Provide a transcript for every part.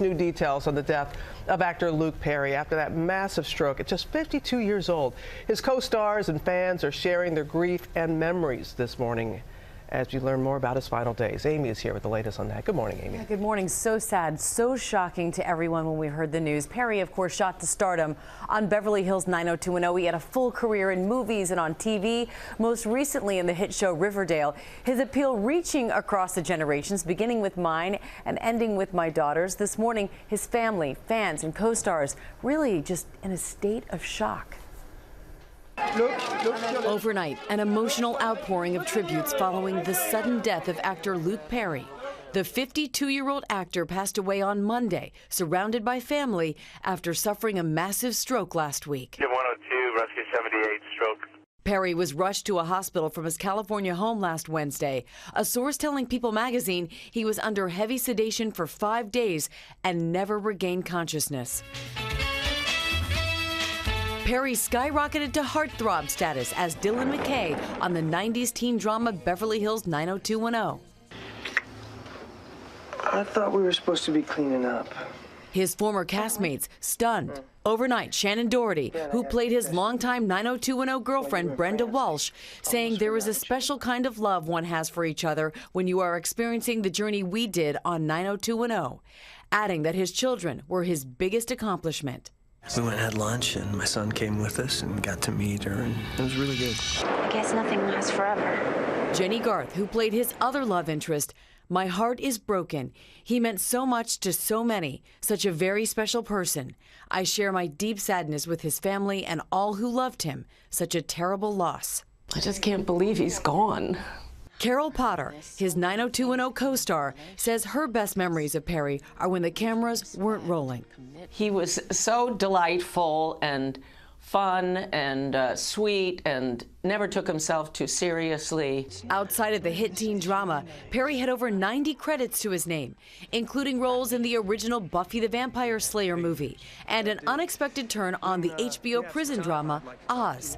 New details on the death of actor Luke Perry after that massive stroke at just 52 years old. His co-stars and fans are sharing their grief and memories this morning as you learn more about his final days. Amy is here with the latest on that. Good morning, Amy. Yeah, good morning. So sad, so shocking to everyone when we heard the news. Perry, of course, shot to stardom on Beverly Hills 90210. He had a full career in movies and on TV, most recently in the hit show Riverdale. His appeal reaching across the generations, beginning with mine and ending with my daughters. This morning, his family, fans, and co-stars really just in a state of shock. Overnight, an emotional outpouring of tributes following the sudden death of actor Luke Perry. The 52-year-old actor passed away on Monday, surrounded by family after suffering a massive stroke last week. 102, rescue 78, stroke. Perry was rushed to a hospital from his California home last Wednesday. A source telling People magazine he was under heavy sedation for 5 days and never regained consciousness. Perry skyrocketed to heartthrob status as Dylan McKay on the 90s teen drama Beverly Hills 90210. I thought we were supposed to be cleaning up. His former castmates stunned. Overnight, Shannon Doherty, who played his longtime 90210 girlfriend Brenda Walsh, saying there is a special kind of love one has for each other when you are experiencing the journey we did on 90210, adding that his children were his biggest accomplishment. We went and had lunch, and my son came with us and got to meet her, and it was really good. I guess nothing lasts forever. Jenny Garth, who played his other love interest, my heart is broken. He meant so much to so many, such a very special person. I share my deep sadness with his family and all who loved him. Such a terrible loss. I just can't believe he's gone. Carol Potter, his 90210 co-star, says her best memories of Perry are when the cameras weren't rolling. He was so delightful and fun and sweet and never took himself too seriously. Outside of the hit teen drama, Perry had over 90 credits to his name, including roles in the original Buffy the Vampire Slayer movie and an unexpected turn on the HBO prison drama Oz.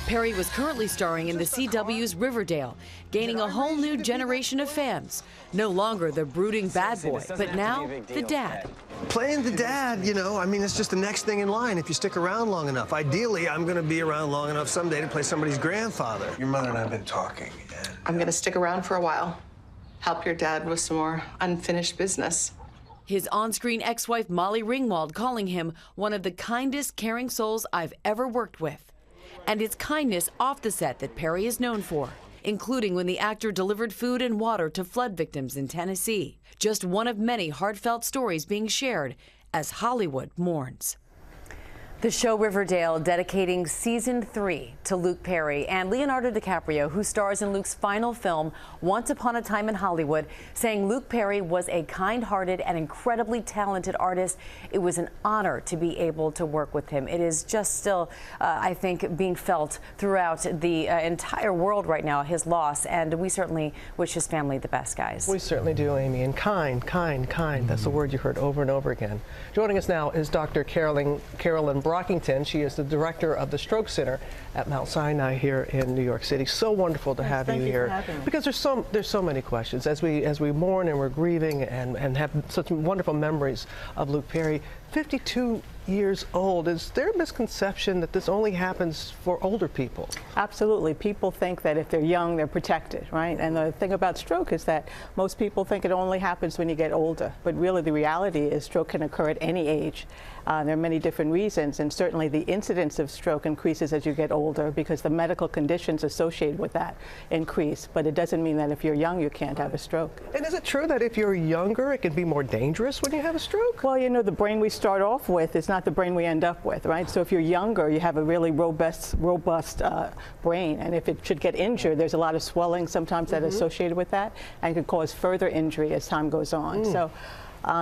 Perry was currently starring in the CW's Riverdale, gaining a whole new generation of fans. No longer the brooding bad boy, but now the dad. Playing the dad, you know, I mean, it's just the next thing in line if you stick around long enough. Ideally, I'm going to be around long enough someday to play somebody's grandfather. Your mother and I have been talking, and I'm going to stick around for a while. Help your dad with some more unfinished business. His on-screen ex-wife Molly Ringwald calling him one of the kindest, caring souls I've ever worked with. And it's kindness off the set that Perry is known for, including when the actor delivered food and water to flood victims in Tennessee. Just one of many heartfelt stories being shared as Hollywood mourns. The show Riverdale dedicating season 3 to Luke Perry and Leonardo DiCaprio, who stars in Luke's final film, Once Upon a Time in Hollywood, saying Luke Perry was a kind-hearted and incredibly talented artist. It was an honor to be able to work with him. It is just still, I think, being felt throughout the entire world right now, his loss, and we certainly wish his family the best, guys. We certainly do, Amy. And kind. That's the word you heard over and over again. Joining us now is Dr. Carolyn Brockington. She is the director of the Stroke Center at Mount Sinai here in New York City. So wonderful to have you here, because there's so many questions as we mourn and we're grieving and have such wonderful memories of Luke Perry. 52 years old. Is there a misconception that this only happens for older people? Absolutely. People think that if they're young, they're protected, right? And the thing about stroke is that most people think it only happens when you get older. But really, the reality is stroke can occur at any age. There are many different reasons, and certainly the incidence of stroke increases as you get older because the medical conditions associated with that increase. But it doesn't mean that if you're young, you can't have a stroke. And is it true that if you're younger, it can be more dangerous when you have a stroke? Well, you know, the brain we start off with is not the brain we end up with, right? So if you're younger, you have a really robust brain, and if it should get injured, there's a lot of swelling sometimes that is associated with that, and can cause further injury as time goes on. So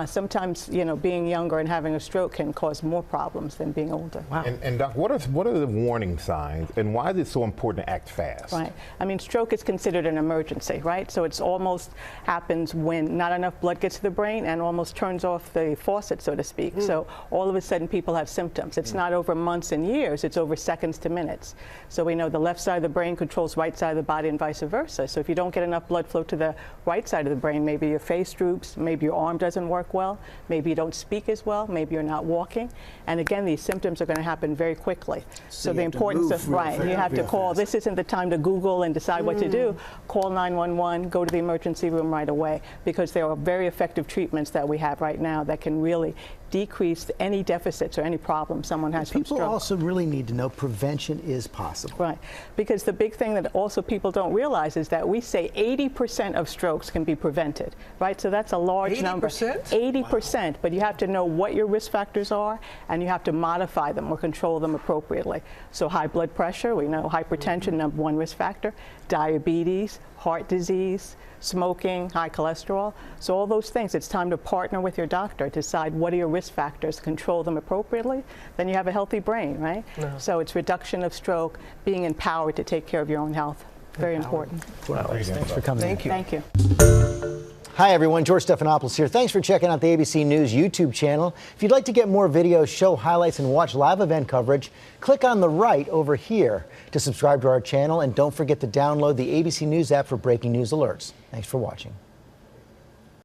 sometimes, being younger and having a stroke can cause more problems than being older. Wow. And Doc, what are the warning signs, and why is it so important to act fast? Right. I mean, stroke is considered an emergency, right? So it's almost happens when not enough blood gets to the brain and almost turns off the faucet, so to speak. So all of a sudden people have symptoms. It's not over months and years, it's over seconds to minutes. So we know the left side of the brain controls right side of the body and vice versa. So if you don't get enough blood flow to the right side of the brain, maybe your face droops, maybe your arm doesn't work well, maybe you don't speak as well, maybe you're not walking. And again, these symptoms are going to happen very quickly. So the importance of, you have to call. This isn't the time to Google and decide what to do. Call 911, go to the emergency room right away, because there are very effective treatments that we have right now that can really decrease any deficits or any problems someone has from stroke. People also really need to know prevention is possible. Right, because the big thing that also people don't realize is that we say 80% of strokes can be prevented, right? So that's a large number. 80%, wow. But you have to know what your risk factors are, and you have to modify them or control them appropriately. So high blood pressure, we know hypertension, number one risk factor, diabetes, heart disease, smoking, high cholesterol. So all those things, it's time to partner with your doctor, decide what are your risk factors, control them appropriately, then you have a healthy brain, right? So it's reduction of stroke, being empowered to take care of your own health. Very important. Wow. Thanks for coming. Thank you. Thank you. Hi, everyone. George Stephanopoulos here. Thanks for checking out the ABC News YouTube channel. If you'd like to get more videos, show highlights, and watch live event coverage, click on the right over here to subscribe to our channel. And don't forget to download the ABC News app for breaking news alerts. Thanks for watching.